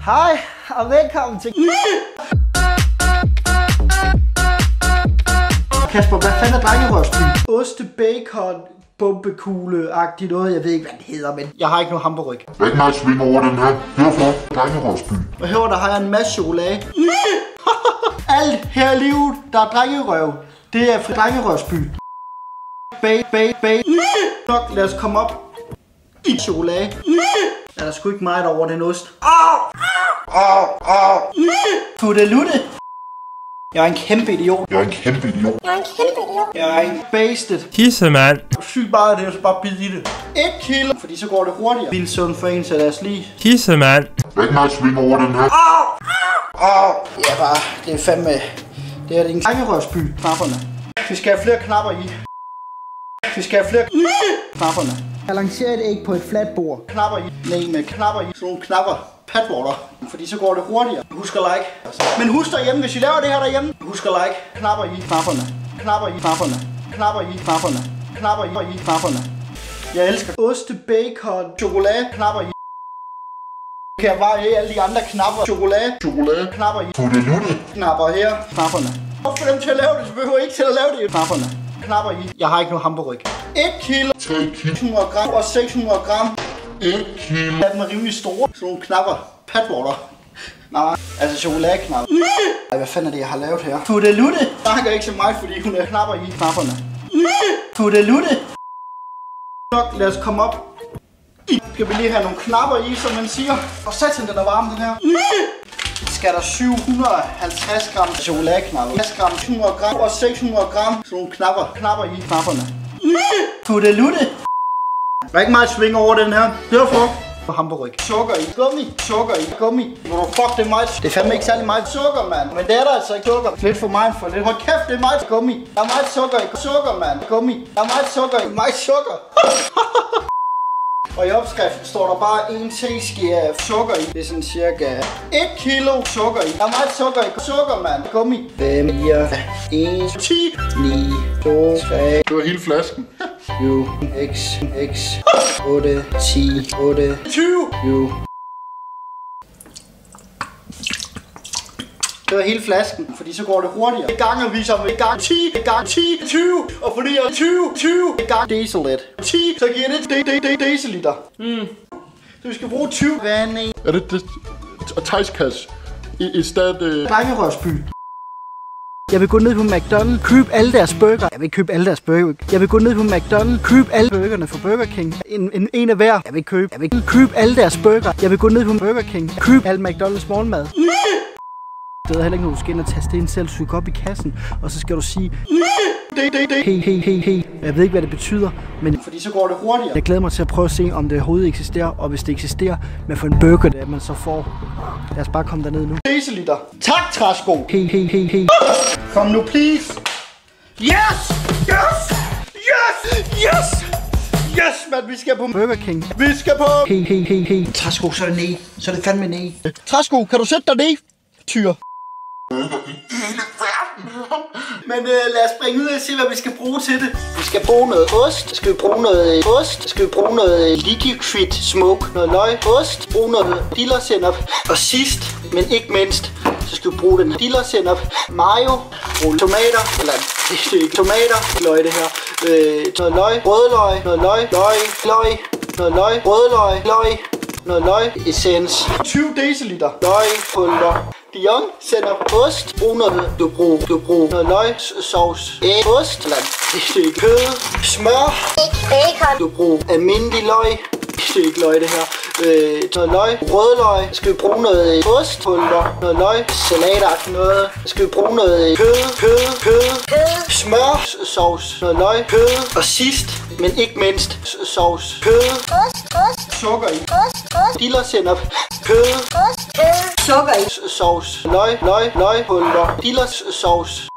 Hej og velkommen til... Kasper, hvad fanden er drengerørsby? Oste, bacon, bombekugle-agtigt noget. Jeg ved ikke, hvad det hedder, men jeg har ikke nogen hamburg. Hvad kan jeg svinge over den her? Herfra, drengerørsby. Og her der har jeg en masse chokolade. Alt her i livet, der er drengerøv. Det er fra drengerørsby. Nok, lad os komme op i chokolade. Der er sgu ikke meget over den ost. Fudelutte. Jeg er en kæmpe idiot. Jeg er en bastet. Tissemand. Sygt meget det er så bare bide i det. 1 kilo, fordi så går det hurtigere. Vildt sundt for en, så lad os lige. Tissemand. Hvad kan jeg svinge over den her? Ja, bare, det er fandme... Det er en drengerørsby. Knapperne. Vi skal have flere knapper i. Knapperne. Jeg lancerer et æg på et fladt bord. Knapper i. Nej, med knapper i. Sådan nogle knapper. Padwater. Fordi så går det hurtigere. Husk at like. Men husk derhjemme, hvis I laver det her derhjemme. Husk at like. Knapper i. Knapperne. Jeg elsker oste, bacon, chokolade. Knapper i. Kan jeg bare alle de andre knapper. Chokolade. Knapper i. Fudelutte. Knapper her. Knapperne. Hvorfor dem til at lave det? Så behøver I ikke til at lave det. Knapper i. Jeg har ikke nogen hamburg. 1 kilo. 3 kilo. 600 gram og 600 gram. 1 kilo. Den er rimelig store. Sådan nogle knapper. Padwater. Nej, altså chokoladeknapper. Ej, hvad fanden er det, jeg har lavet her? Fudelutte. Snakker ikke så meget, fordi hun er knapper i knapperne. Fudelutte. Nok, lad os komme op. Skal vi lige have nogle knapper i, som man siger. Og satan, den er varm, den her. Skal der 750 gram chokoladeknapper. 50 gram, 100 gram og 600 gram. Sådan nogle knapper i knapperne. Fudelutte. Der er ikke meget sving over den her. Derfor. Hamburg. Sukker i. Gummi. Hvor du fuck, det er meget. Det er fandme ikke særlig meget sukker, mand. Men det er der altså ikke sukker. Lidt for meget for lidt. Hold kæft, det er meget gummi. Der er meget sukker i. Sukker, mand. Gummi. Der er meget sukker i. Meget sukker. Og i opskriften står der bare 1 teske af sukker i. Det er sådan cirka 1 kilo sukker i. Der er meget sukker i. Sukker, mand. Gummi. 5, 4, 1, 10, 9, 2, 3. Det var hele flasken. 7, x, 8, 10, 8, 20. Det var hele flasken, fordi så går det hurtigere. I gang viser vi i gang 10, i gang 10, 20. Og fordi jeg 20, i gang deciliter. 10, så giver det deciliter. Så vi skal bruge 20 vand i. Er det Thijskas i stedet... Drengerørsby. Jeg vil gå ned på McDonald's, købe alle deres burger. Jeg vil købe alle deres burger. Jeg vil gå ned på McDonald's, købe alle burgerne fra Burger King. En af hver. Jeg vil købe alle deres burger. Jeg vil gå ned på Burger King, købe alle McDonald's morgenmad. Det er heller ikke noget, du skal ind og taste ind selv, så du går op i kassen, og så skal du sige hey. Jeg ved ikke, hvad det betyder, men fordi så går det hurtigere. Jeg glæder mig til at prøve at se, om det overhovedet eksisterer, og hvis det eksisterer, med for en burger, det man så får. Lad os bare komme derned nu. Deciliter. Tak, træsko. Hey. Kom nu, please. Yes, mand, vi skal på Burger King. Vi skal på hey. Træsko, så er det nej. Så er det fandme nej. Træsko, kan du sætte dig ned? Tyr. Men lad os springe ud og se, hvad vi skal bruge til det. Vi skal bruge noget ost. Skal vi bruge noget liquid smoke. Noget løg, ost. Bruge noget dillersennep. Og sidst, men ikke mindst, så skal vi bruge den dillersennep. Mayo. Bruge tomater. Eller det er ikke tomater. Løg det her. Noget løg. Rødløg. Noget løg. Rødløg. Noget løg. Essens. 20 deciliter. Løgpulver. Dijon, sennep, ost, brug noget, du brug noget løgsovs, æg, ost, eller det kød, smør, bacon, du brug almindelig løg, det er ikke løg det her, noget løg, rødløg, skal vi bruge noget ostpulver, noget løg, salatagtigt noget, skal vi bruge noget kød, smør, sovs, noget løg, kød, og sidst, men ikke mindst, sovs, kød, ost, sukker i, dillersennep, kød, sukker i, sovs, løgpulver, dillersovs.